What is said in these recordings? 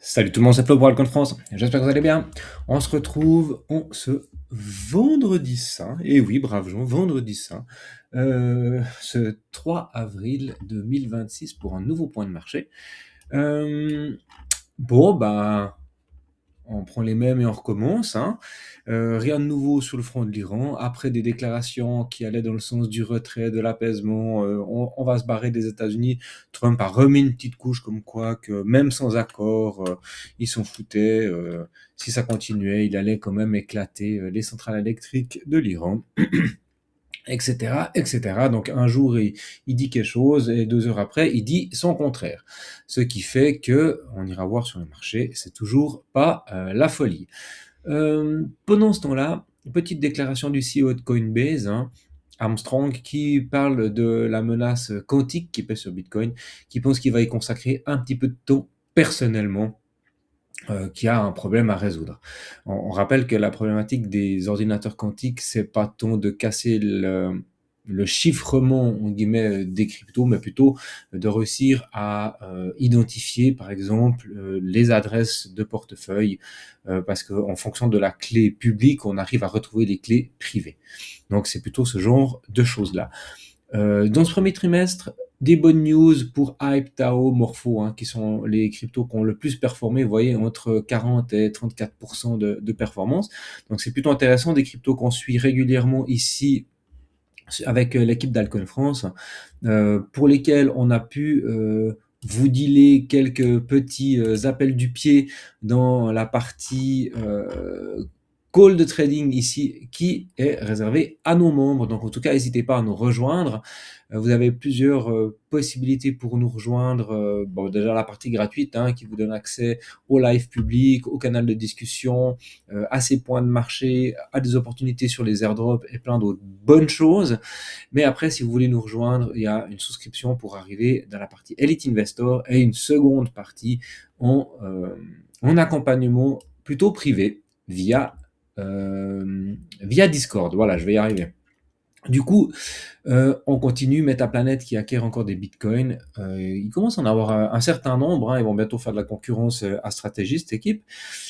Salut tout le monde, c'est Flo pour Alcon France. J'espère que vous allez bien. On se retrouve ce vendredi saint. Et oui, brave Jean, vendredi saint. Ce 3 avril 2026 pour un nouveau point de marché. Euh, bon, ben, on prend les mêmes et on recommence, hein. Rien de nouveau sur le front de l'Iran. Après des déclarations qui allaient dans le sens du retrait, de l'apaisement, on va se barrer des États-Unis. Trump a remis une petite couche comme quoi que même sans accord, ils s'en foutaient. Si ça continuait, il allait quand même éclater les centrales électriques de l'Iran, etc., etc. Donc un jour il dit quelque chose et 2 heures après il dit son contraire. Ce qui fait que, on ira voir sur le marché, c'est toujours pas la folie. Pendant ce temps-là, petite déclaration du CEO de Coinbase, hein, Armstrong, qui parle de la menace quantique qui pèse sur Bitcoin, qui pense qu'il va y consacrer un petit peu de temps personnellement, qui a un problème à résoudre. On rappelle que la problématique des ordinateurs quantiques, c'est pas tant de casser le chiffrement en guillemets des cryptos, mais plutôt de réussir à identifier, par exemple, les adresses de portefeuille, parce qu'en fonction de la clé publique, on arrive à retrouver les clés privées. Donc c'est plutôt ce genre de choses-là. Dans ce premier trimestre, des bonnes news pour Hype, Tao, Morpho, hein, qui sont les cryptos qui ont le plus performé, vous voyez, entre 40 et 34% de performance. Donc c'est plutôt intéressant, des cryptos qu'on suit régulièrement ici avec l'équipe d'Alcon France, pour lesquels on a pu vous dealer quelques petits appels du pied dans la partie call de trading ici qui est réservé à nos membres. Donc en tout cas, n'hésitez pas à nous rejoindre. Vous avez plusieurs possibilités pour nous rejoindre. Bon, déjà la partie gratuite, hein, qui vous donne accès au live public, au canal de discussion, à ces points de marché, à des opportunités sur les airdrops et plein d'autres bonnes choses. Mais après, si vous voulez nous rejoindre, il y a une souscription pour arriver dans la partie Elite Investor et une seconde partie en accompagnement plutôt privé via via Discord. Voilà, je vais y arriver. Du coup, on continue, Metaplanet qui acquiert encore des bitcoins. Il commence à en avoir un certain nombre, hein. Ils vont bientôt faire de la concurrence à Stratégie, cette équipe.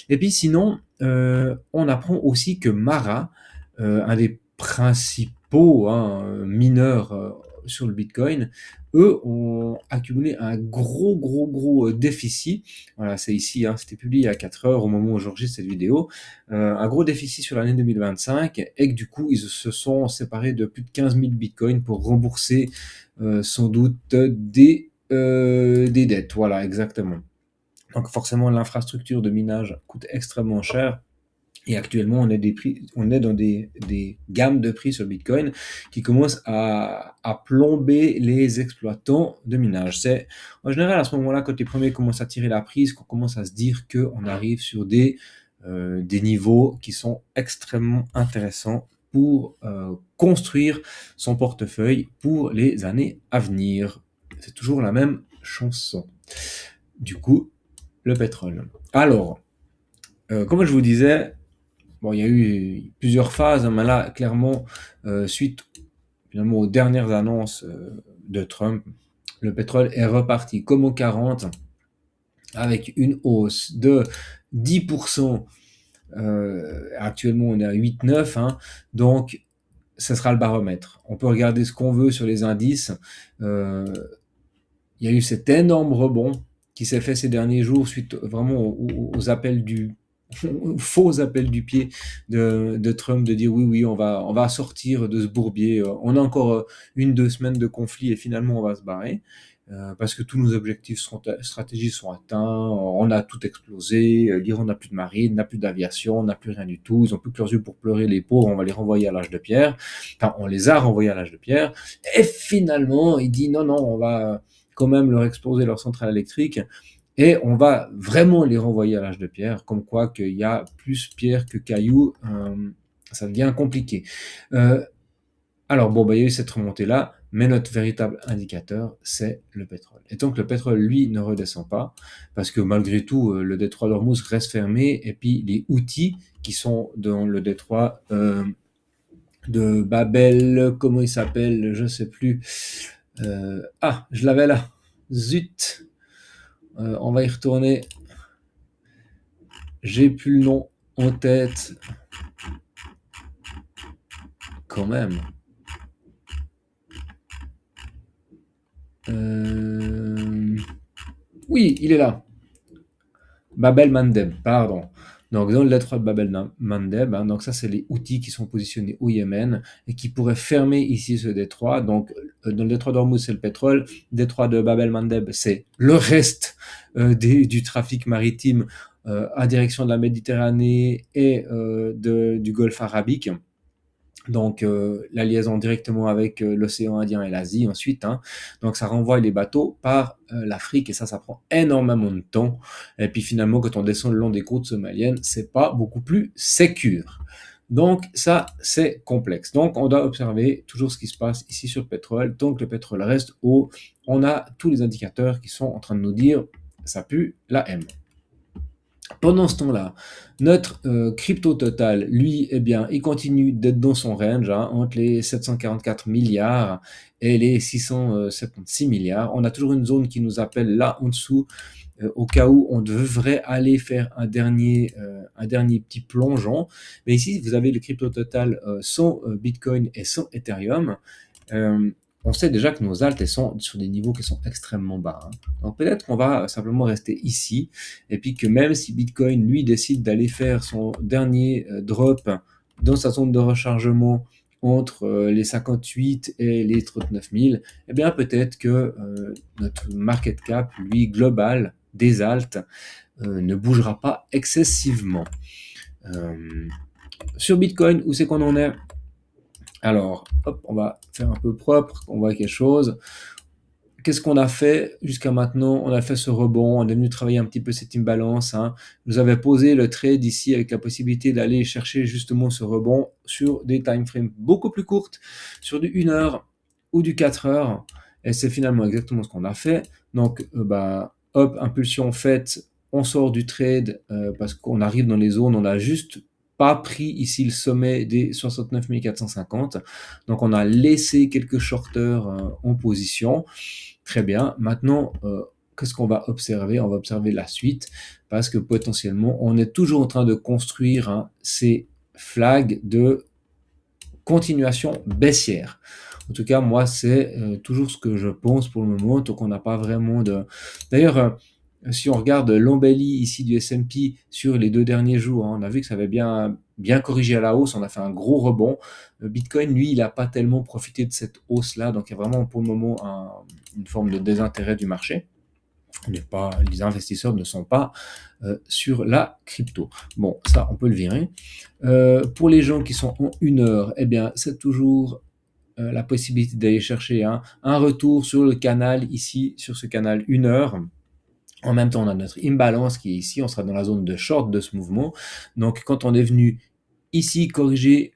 Et puis sinon, on apprend aussi que Mara, un des principaux, hein, mineurs sur le Bitcoin, eux ont accumulé un gros déficit. Voilà, c'est ici, hein, c'était publié à 4 heures au moment où j'enregistre cette vidéo. Un gros déficit sur l'année 2025 et que du coup, ils se sont séparés de plus de 15 000 Bitcoins pour rembourser sans doute des dettes. Voilà, exactement. Donc forcément, l'infrastructure de minage coûte extrêmement cher. Et actuellement, on est dans des gammes de prix sur Bitcoin qui commencent à plomber les exploitants de minage. C'est en général à ce moment-là, quand les premiers commencent à tirer la prise, qu'on commence à se dire qu'on arrive sur des niveaux qui sont extrêmement intéressants pour construire son portefeuille pour les années à venir. C'est toujours la même chanson. Du coup, le pétrole. Alors, comme je vous disais, bon, il y a eu plusieurs phases, hein, mais là, clairement, suite finalement aux dernières annonces de Trump, le pétrole est reparti comme au 40, avec une hausse de 10%. Actuellement, on est à 8-9, hein, donc ce sera le baromètre. On peut regarder ce qu'on veut sur les indices. Euh, il y a eu cet énorme rebond qui s'est fait ces derniers jours suite vraiment aux appels faux appels du pied de Trump de dire oui, on va sortir de ce bourbier. On a encore 1-2 semaines de conflit et finalement on va se barrer. Parce que tous nos objectifs stratégiques sont atteints, on a tout explosé, l'Iran n'a plus de marine, n'a plus d'aviation, n'a plus rien du tout, ils ont plus que leurs yeux pour pleurer, les pauvres, on va les renvoyer à l'âge de pierre. Enfin, on les a renvoyés à l'âge de pierre. Et finalement, il dit non, on va quand même leur exploser leur centrale électrique et on va vraiment les renvoyer à l'âge de pierre, comme quoi qu'il y a plus pierre que cailloux, ça devient compliqué. Euh, alors bon, il y a eu cette remontée-là, mais notre véritable indicateur, c'est le pétrole. Et tant que le pétrole, lui, ne redescend pas, parce que malgré tout, le détroit d'Ormuz reste fermé, et puis les outils qui sont dans le détroit de Babel, comment il s'appelle, je sais plus. Je l'avais là. Zut. On va y retourner. J'ai plus le nom en tête. Quand même. Oui, il est là. Bab el-Mandeb, pardon. Donc, dans le détroit de Bab el-Mandeb, hein, donc ça, c'est les outils qui sont positionnés au Yémen et qui pourraient fermer ici ce détroit. Donc, dans le détroit d'Ormuz, c'est le pétrole. Le détroit de Bab el-Mandeb, c'est le reste du trafic maritime à direction de la Méditerranée et du Golfe arabique. Donc, la liaison directement avec l'océan Indien et l'Asie ensuite, hein. Donc, ça renvoie les bateaux par l'Afrique et ça prend énormément de temps. Et puis finalement, quand on descend le long des côtes somaliennes, c'est pas beaucoup plus sécure. Donc, ça, c'est complexe. Donc, on doit observer toujours ce qui se passe ici sur le pétrole. Tant que le pétrole reste haut, on a tous les indicateurs qui sont en train de nous dire ça pue la M. Pendant ce temps-là, notre crypto total, lui, eh bien, il continue d'être dans son range, hein, entre les 744 milliards et les 676 milliards. On a toujours une zone qui nous appelle là en dessous, au cas où on devrait aller faire un dernier petit plongeon. Mais ici, vous avez le crypto total sans Bitcoin et sans Ethereum. On sait déjà que nos altes elles sont sur des niveaux qui sont extrêmement bas, hein. Donc peut-être qu'on va simplement rester ici, et puis que même si Bitcoin, lui, décide d'aller faire son dernier drop dans sa zone de rechargement entre les 58 et les 39 000, eh bien peut-être que notre market cap, lui, global, des altes, ne bougera pas excessivement. Sur Bitcoin, où c'est qu'on en est? Alors, hop, on va faire un peu propre, qu'on voit quelque chose. Qu'est-ce qu'on a fait jusqu'à maintenant? On a fait ce rebond, on est venu travailler un petit peu cette imbalance, hein. Je vous avais posé le trade ici avec la possibilité d'aller chercher justement ce rebond sur des time frames beaucoup plus courtes, sur du 1 heure ou du 4 heures. Et c'est finalement exactement ce qu'on a fait. Donc, hop, impulsion faite, on sort du trade parce qu'on arrive dans les zones, on a juste pas pris ici le sommet des 69 450. Donc, on a laissé quelques shorters en position. Très bien. Maintenant, qu'est-ce qu'on va observer? On va observer la suite parce que potentiellement, on est toujours en train de construire, hein, ces flags de continuation baissière. En tout cas, moi, c'est toujours ce que je pense pour le moment, tant qu'on n'a pas vraiment de... D'ailleurs, si on regarde l'embellie ici du S&P sur les 2 derniers jours, hein, on a vu que ça avait bien corrigé à la hausse, on a fait un gros rebond. Le Bitcoin, lui, il n'a pas tellement profité de cette hausse-là, donc il y a vraiment pour le moment une forme de désintérêt du marché. Les investisseurs ne sont pas sur la crypto. Bon, ça, on peut le virer. Pour les gens qui sont en 1 heure, eh bien, c'est toujours la possibilité d'aller chercher un retour sur le canal ici, sur ce canal 1 heure. En même temps, on a notre imbalance qui est ici, on sera dans la zone de short de ce mouvement. Donc, quand on est venu ici corriger,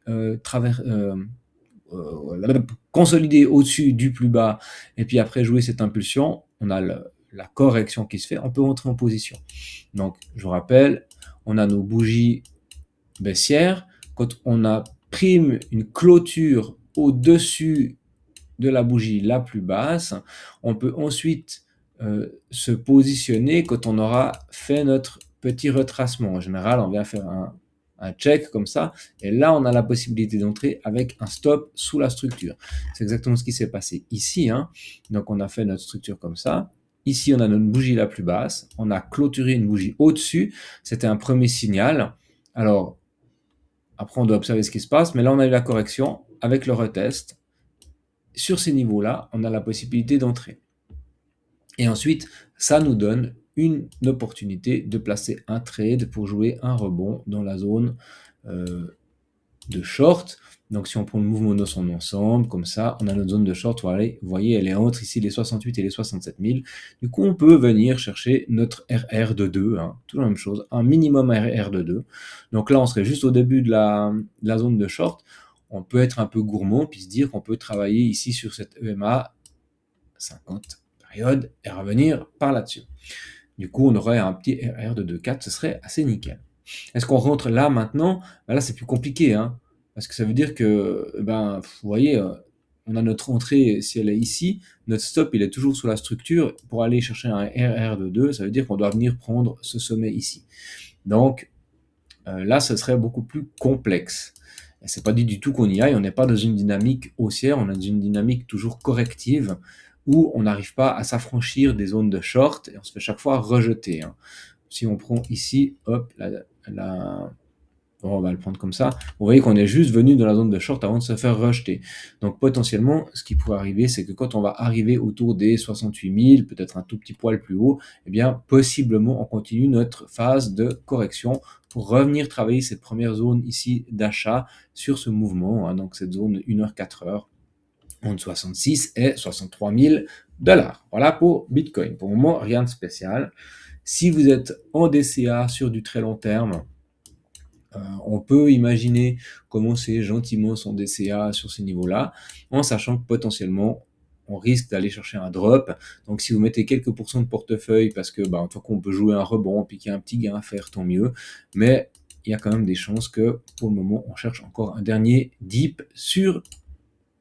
consolider au-dessus du plus bas, et puis après jouer cette impulsion, on a la correction qui se fait, on peut entrer en position. Donc, je vous rappelle, on a nos bougies baissières. Quand on a pris une clôture au-dessus de la bougie la plus basse, on peut ensuite se positionner quand on aura fait notre petit retracement. En général, on vient faire un check comme ça, et là, on a la possibilité d'entrer avec un stop sous la structure. C'est exactement ce qui s'est passé ici, hein. Donc, on a fait notre structure comme ça. Ici, on a notre bougie la plus basse. On a clôturé une bougie au-dessus. C'était un premier signal. Alors, après, on doit observer ce qui se passe. Mais là, on a eu la correction avec le retest. Sur ces niveaux-là, on a la possibilité d'entrer. Et ensuite, ça nous donne une opportunité de placer un trade pour jouer un rebond dans la zone de short. Donc, si on prend le mouvement dans son ensemble, comme ça, on a notre zone de short. Vous voyez, elle est entre ici les 68 et les 67 000. Du coup, on peut venir chercher notre RR de 2, hein, tout la même chose, un minimum RR de 2. Donc là, on serait juste au début de la zone de short. On peut être un peu gourmand, puis se dire qu'on peut travailler ici sur cette EMA 50 période et revenir par là-dessus. Du coup, on aurait un petit RR de 2,4, ce serait assez nickel. Est-ce qu'on rentre là maintenant? Là, c'est plus compliqué, hein, parce que ça veut dire que, vous voyez, on a notre entrée, si elle est ici, notre stop, il est toujours sous la structure. Pour aller chercher un RR de 2, ça veut dire qu'on doit venir prendre ce sommet ici. Donc, là, ce serait beaucoup plus complexe. Et c'est pas dit du tout qu'on y aille, on n'est pas dans une dynamique haussière, on est dans une dynamique toujours corrective, où on n'arrive pas à s'affranchir des zones de short, et on se fait chaque fois rejeter, hein. Si on prend ici, hop, bon, on va le prendre comme ça. Vous voyez qu'on est juste venu dans la zone de short avant de se faire rejeter. Donc potentiellement, ce qui pourrait arriver, c'est que quand on va arriver autour des 68 000, peut-être un tout petit poil plus haut, eh bien possiblement on continue notre phase de correction pour revenir travailler cette première zone ici d'achat sur ce mouvement, hein, donc cette zone 1h-4h entre 66 et 63 000 dollars. Voilà pour Bitcoin. Pour le moment, rien de spécial. Si vous êtes en DCA sur du très long terme, on peut imaginer commencer gentiment son DCA sur ces niveaux-là, en sachant que potentiellement, on risque d'aller chercher un drop. Donc si vous mettez quelques pourcents de portefeuille, parce que en tout cas on peut jouer un rebond, puis qu'il y a un petit gain à faire, tant mieux. Mais il y a quand même des chances que pour le moment, on cherche encore un dernier dip sur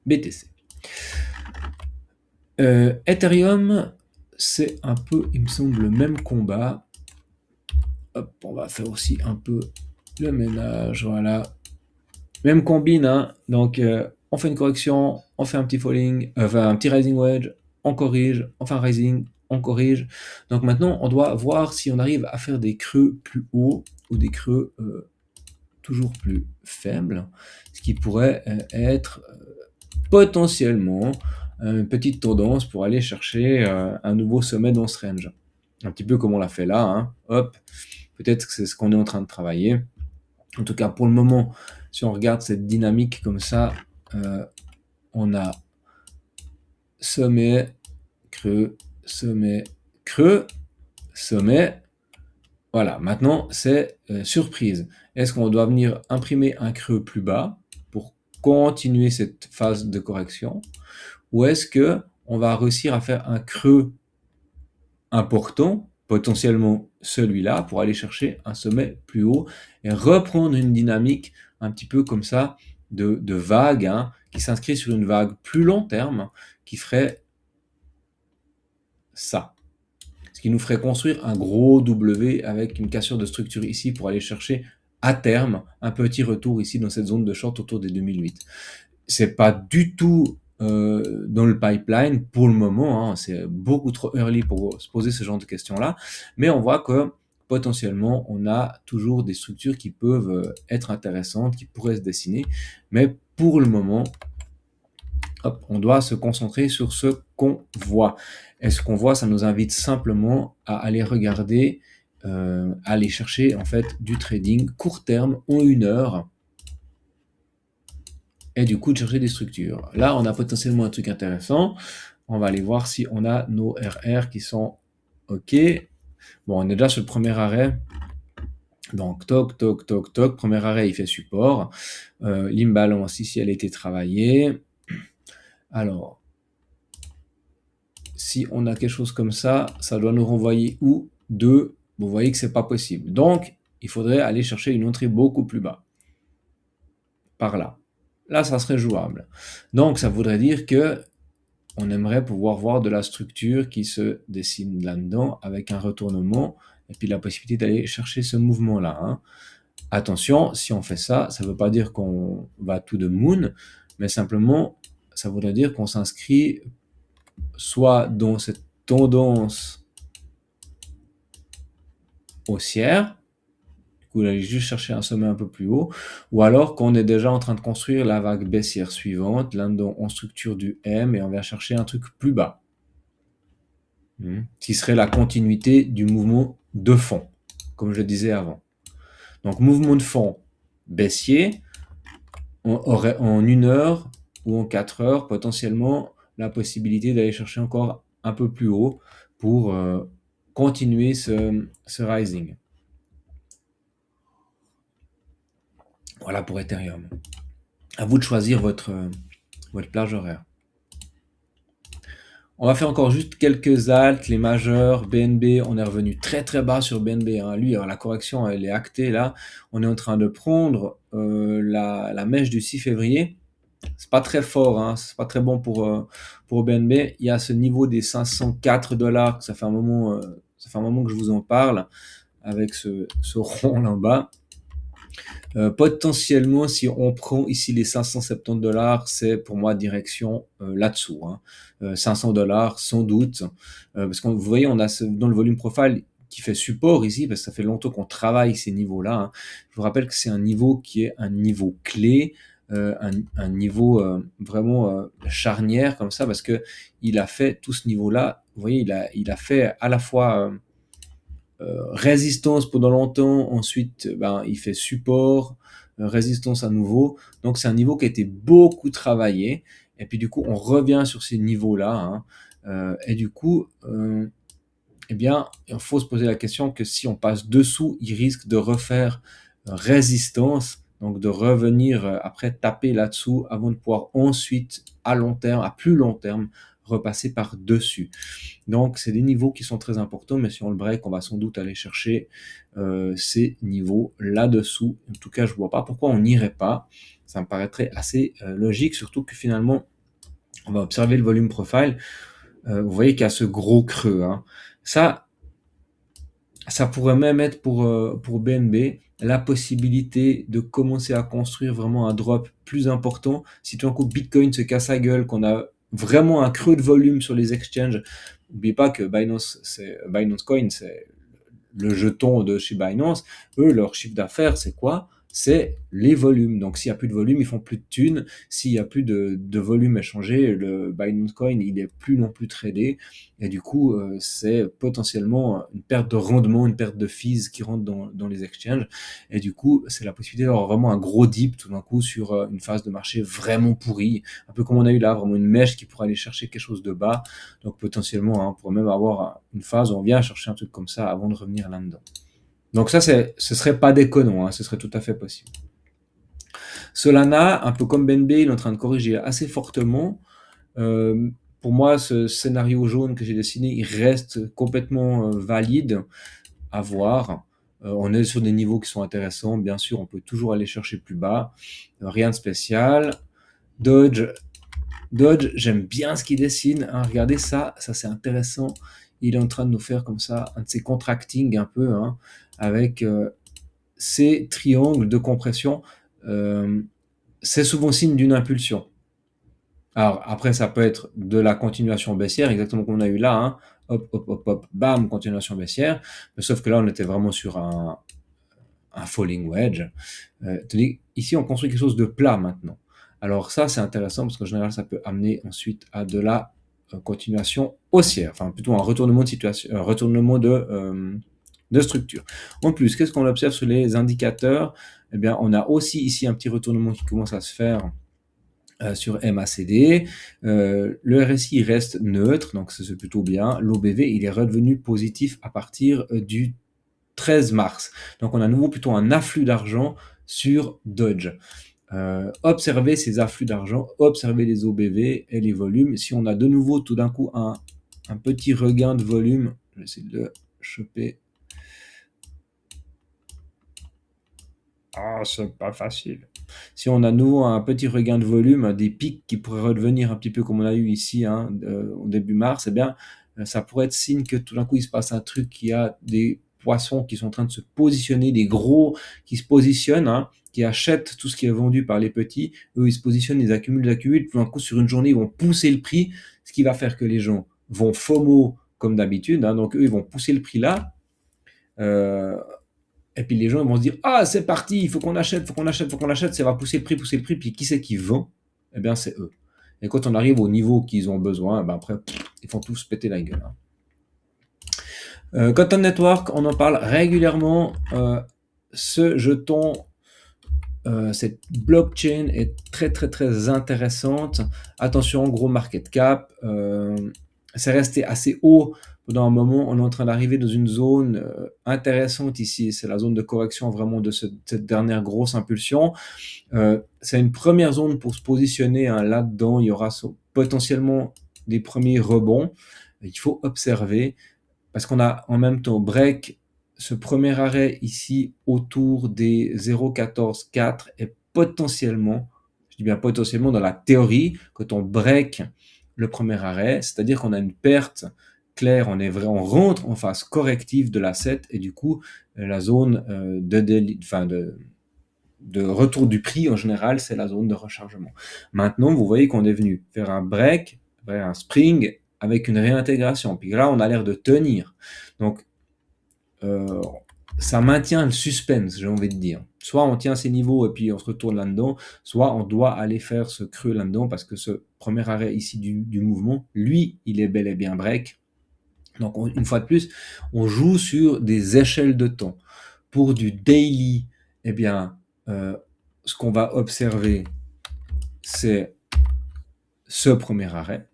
BTC. Ethereum, c'est un peu, il me semble, le même combat. Hop, on va faire aussi un peu le ménage, voilà. Même combine, hein. Donc on fait une correction, on fait un petit falling, enfin un petit rising wedge, on corrige, on fait un rising, on corrige. Donc maintenant, on doit voir si on arrive à faire des creux plus hauts ou des creux toujours plus faibles, ce qui pourrait être potentiellement une petite tendance pour aller chercher un nouveau sommet dans ce range. Un petit peu comme on l'a fait là, hein. Hop, peut-être que c'est ce qu'on est en train de travailler. En tout cas, pour le moment, si on regarde cette dynamique comme ça, on a sommet, creux, sommet, creux, sommet. Voilà, maintenant, c'est surprise. Est-ce qu'on doit venir imprimer un creux plus bas pour continuer cette phase de correction? Ou est-ce que on va réussir à faire un creux important, potentiellement celui-là, pour aller chercher un sommet plus haut et reprendre une dynamique un petit peu comme ça de vague, hein, qui s'inscrit sur une vague plus long terme, qui ferait ça. Ce qui nous ferait construire un gros W avec une cassure de structure ici pour aller chercher à terme un petit retour ici dans cette zone de short autour des 2008. C'est pas du tout dans le pipeline pour le moment, hein, c'est beaucoup trop early pour se poser ce genre de questions-là, mais on voit que potentiellement on a toujours des structures qui peuvent être intéressantes, qui pourraient se dessiner, mais pour le moment, hop, on doit se concentrer sur ce qu'on voit. Et ce qu'on voit, ça nous invite simplement à aller regarder, aller chercher en fait du trading court terme en 1 heure, et du coup de chercher des structures. Là, on a potentiellement un truc intéressant. On va aller voir si on a nos RR qui sont OK. Bon, on est déjà sur le premier arrêt. Donc, toc, toc, toc, toc. Premier arrêt, il fait support. L'imbalance, ici, elle a été travaillée. Alors, si on a quelque chose comme ça doit nous renvoyer où? 2. Vous voyez que c'est pas possible. Donc, il faudrait aller chercher une entrée beaucoup plus bas. Par là. Là, ça serait jouable. Donc, ça voudrait dire que on aimerait pouvoir voir de la structure qui se dessine là-dedans avec un retournement et puis la possibilité d'aller chercher ce mouvement-là, hein. Attention, si on fait ça, ça ne veut pas dire qu'on va to the moon, mais simplement, ça voudrait dire qu'on s'inscrit soit dans cette tendance haussière, vous allez juste chercher un sommet un peu plus haut, ou alors qu'on est déjà en train de construire la vague baissière suivante, là-dedans on structure du M et on va chercher un truc plus bas, qui serait la continuité du mouvement de fond, comme je le disais avant. Donc mouvement de fond baissier, on aurait en 1 heure ou en 4 heures potentiellement la possibilité d'aller chercher encore un peu plus haut pour continuer ce rising. Voilà pour Ethereum. À vous de choisir votre plage horaire. On va faire encore juste quelques alts, les majeurs, BNB, on est revenu très très bas sur BNB, hein. Lui, alors la correction, elle est actée là. On est en train de prendre la mèche du 6 février. C'est pas très fort, hein. C'est pas très bon pour BNB. Il y a ce niveau des 504 dollars, ça fait un moment que je vous en parle, avec ce rond là en bas. Potentiellement, si on prend ici les 570 $, c'est pour moi direction là-dessous. Hein. 500 $ sans doute, parce que vous voyez, on a dans le volume profile qui fait support ici, parce que ça fait longtemps qu'on travaille ces niveaux-là. Hein. Je vous rappelle que c'est un niveau qui est un niveau clé, un niveau vraiment charnière comme ça, parce que il a fait tout ce niveau-là. Vous voyez, il a fait à la fois résistance pendant longtemps, ensuite ben, il fait support, résistance à nouveau. Donc c'est un niveau qui a été beaucoup travaillé. Et puis du coup, on revient sur ces niveaux-là. Hein. Et du coup, eh bien, il faut se poser la question que si on passe dessous, il risque de refaire résistance, donc de revenir après taper là-dessous avant de pouvoir ensuite, à long terme, à plus long terme, repasser par dessus. Donc, c'est des niveaux qui sont très importants, mais si on le break, on va sans doute aller chercher ces niveaux là-dessous. En tout cas, je vois pas pourquoi on n'irait pas. Ça me paraîtrait assez logique, surtout que finalement, on va observer le volume profile. Vous voyez qu'il y a ce gros creux. Hein. Ça pourrait même être pour BNB la possibilité de commencer à construire vraiment un drop plus important. Si tout d'un coup Bitcoin se casse la gueule, qu'on a vraiment un creux de volume sur les exchanges, n'oubliez pas que Binance Coin, c'est le jeton de chez Binance. Eux, leur chiffre d'affaires, c'est quoi? C'est les volumes. Donc, s'il n'y a plus de volume, ils font plus de thunes. S'il n'y a plus de volume échangé, le Binance Coin, il est plus non plus tradé. Et du coup, c'est potentiellement une perte de rendement, une perte de fees qui rentre dans les exchanges. Et du coup, c'est la possibilité d'avoir vraiment un gros dip tout d'un coup sur une phase de marché vraiment pourrie. Un peu comme on a eu là, vraiment une mèche qui pourrait aller chercher quelque chose de bas. Donc, potentiellement, hein, on pourrait même avoir une phase où on vient chercher un truc comme ça avant de revenir là-dedans. Donc ça, ce serait pas déconnant, hein, ce serait tout à fait possible. Solana, un peu comme BNB, il est en train de corriger assez fortement. Pour moi, ce scénario jaune que j'ai dessiné, il reste complètement valide à voir. On est sur des niveaux qui sont intéressants. Bien sûr, on peut toujours aller chercher plus bas. Rien de spécial. Dodge, j'aime bien ce qu'il dessine. Hein. Regardez ça, c'est intéressant. Il est en train de nous faire comme ça un de ces contracting un peu, hein, avec ces triangles de compression. C'est souvent signe d'une impulsion. Alors après, ça peut être de la continuation baissière, exactement comme on a eu là. Hein. Hop, hop, hop, hop, bam, continuation baissière. Mais sauf que là, on était vraiment sur un falling wedge. Ici, on construit quelque chose de plat maintenant. Alors ça, c'est intéressant parce qu'en général, ça peut amener ensuite à de la continuation haussière, enfin plutôt un retournement de situation, un retournement de structure. En plus, qu'est-ce qu'on observe sur les indicateurs? Eh bien, on a aussi ici un petit retournement qui commence à se faire sur MACD. Le RSI reste neutre, donc c'est plutôt bien. L'OBV, il est redevenu positif à partir du 13 mars. Donc on a à nouveau plutôt un afflux d'argent sur Dodge. Observez ces afflux d'argent, observez les OBV et les volumes. Si on a de nouveau tout d'un coup un petit regain de volume, je vais essayer de le choper. Ah, c'est pas facile. Si on a de nouveau un petit regain de volume, des pics qui pourraient redevenir un petit peu comme on a eu ici hein, au début mars, eh bien, ça pourrait être signe que tout d'un coup il se passe un truc, qui a des poissons qui sont en train de se positionner, des gros qui se positionnent, hein, qui achètent tout ce qui est vendu par les petits. Eux, ils se positionnent, ils accumulent, tout d'un coup sur une journée, ils vont pousser le prix, ce qui va faire que les gens vont FOMO comme d'habitude, hein, donc eux, ils vont pousser le prix là. Et puis les gens vont se dire ah c'est parti, il faut qu'on achète, ça va pousser le prix, puis qui c'est qui vend? Eh bien c'est eux. Et quand on arrive au niveau qu'ils ont besoin, ben après ils font tous péter la gueule. Hein. Cotton Network, on en parle régulièrement. Ce jeton, cette blockchain est très très très intéressante. Attention, gros market cap. C'est resté assez haut pendant un moment. On est en train d'arriver dans une zone intéressante ici. C'est la zone de correction vraiment de cette dernière grosse impulsion. C'est une première zone pour se positionner. Hein. Là-dedans, il y aura potentiellement des premiers rebonds. Il faut observer parce qu'on a en même temps break ce premier arrêt ici autour des 0,144 et potentiellement, je dis bien potentiellement dans la théorie, quand on break le premier arrêt, c'est-à-dire qu'on a une perte claire, on rentre en phase corrective de l'asset et du coup la zone de retour du prix, en général, c'est la zone de rechargement. Maintenant, vous voyez qu'on est venu faire un break, un spring, avec une réintégration. Puis là, on a l'air de tenir. Donc, ça maintient le suspense, j'ai envie de dire. Soit on tient ces niveaux et puis on se retourne là-dedans, soit on doit aller faire ce creux là-dedans parce que ce premier arrêt ici du mouvement, lui, il est bel et bien break. Donc, une fois de plus, on joue sur des échelles de temps. Pour du daily, eh bien, ce qu'on va observer, c'est ce premier arrêt.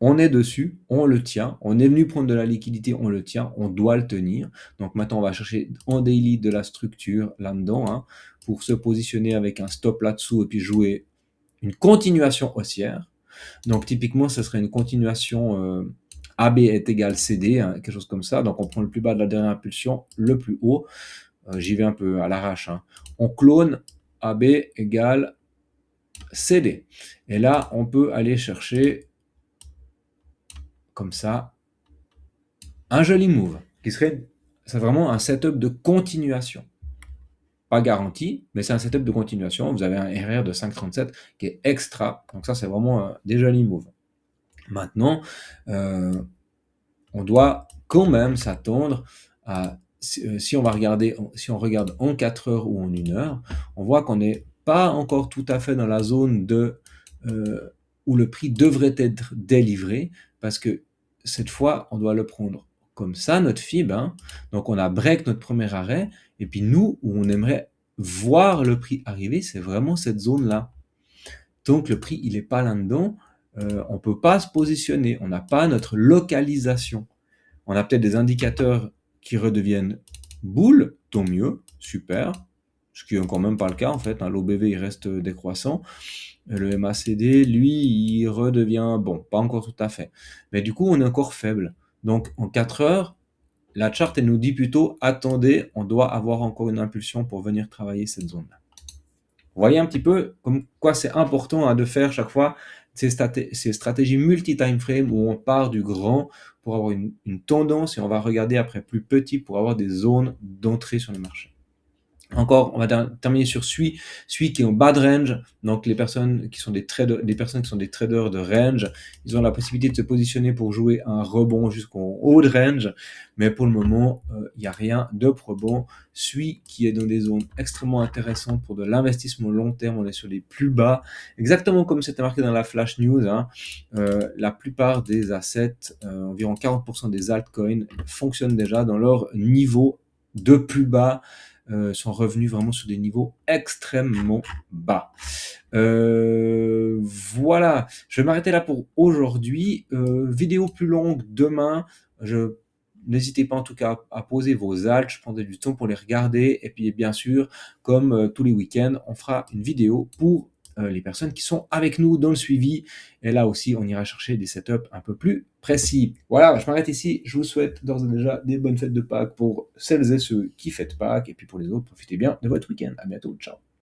On est dessus, on le tient, on est venu prendre de la liquidité, on le tient, on doit le tenir. Donc maintenant, on va chercher en daily de la structure là-dedans, hein, pour se positionner avec un stop là-dessous et puis jouer une continuation haussière. Donc typiquement, ce serait une continuation AB est égal CD, hein, quelque chose comme ça. Donc on prend le plus bas de la dernière impulsion, le plus haut. J'y vais un peu à l'arrache. Hein. On clone AB égale CD. Et là, on peut aller chercher comme ça un joli move qui serait, c'est vraiment un setup de continuation. Pas garanti, mais c'est un setup de continuation. Vous avez un RR de 5,37 qui est extra. Donc ça, c'est vraiment des jolis moves. Maintenant, on doit quand même s'attendre à, si on regarde en 4 heures ou en 1 heure, on voit qu'on n'est pas encore tout à fait dans la zone où le prix devrait être délivré, parce que cette fois, on doit le prendre comme ça, notre FIB. Hein. Donc on a break notre premier arrêt, et puis nous, où on aimerait voir le prix arriver, c'est vraiment cette zone-là. Donc le prix, il n'est pas là-dedans. On ne peut pas se positionner. On n'a pas notre localisation. On a peut-être des indicateurs qui redeviennent boules, tant mieux, super. Ce qui est encore même pas le cas en fait. Hein. L'OBV il reste décroissant. Le MACD, lui, il redevient bon, pas encore tout à fait. Mais du coup, on est encore faible. Donc en 4 heures, la charte elle nous dit plutôt attendez, on doit avoir encore une impulsion pour venir travailler cette zone-là. Vous voyez un petit peu comme quoi c'est important hein, de faire chaque fois ces stratégies multi-time frame où on part du grand pour avoir une tendance et on va regarder après plus petit pour avoir des zones d'entrée sur le marché. Encore, on va terminer sur SUI qui est en bas de range. Donc, les personnes qui sont des traders de range, ils ont la possibilité de se positionner pour jouer un rebond jusqu'en haut de range. Mais pour le moment, il n'y a rien de probant. SUI qui est dans des zones extrêmement intéressantes pour de l'investissement long terme. On est sur les plus bas. Exactement comme c'était marqué dans la flash news. Hein. La plupart des assets, environ 40% des altcoins, fonctionnent déjà dans leur niveau de plus bas. Sont revenus vraiment sur des niveaux extrêmement bas. Voilà, je vais m'arrêter là pour aujourd'hui. Vidéo plus longue demain. N'hésitez pas en tout cas à poser vos alts, je prendrai du temps pour les regarder. Et puis bien sûr, comme tous les week-ends, on fera une vidéo pour les personnes qui sont avec nous dans le suivi. Et là aussi, on ira chercher des setups un peu plus précis. Voilà, je m'arrête ici. Je vous souhaite d'ores et déjà des bonnes fêtes de Pâques pour celles et ceux qui fêtent Pâques. Et puis pour les autres, profitez bien de votre week-end. À bientôt. Ciao.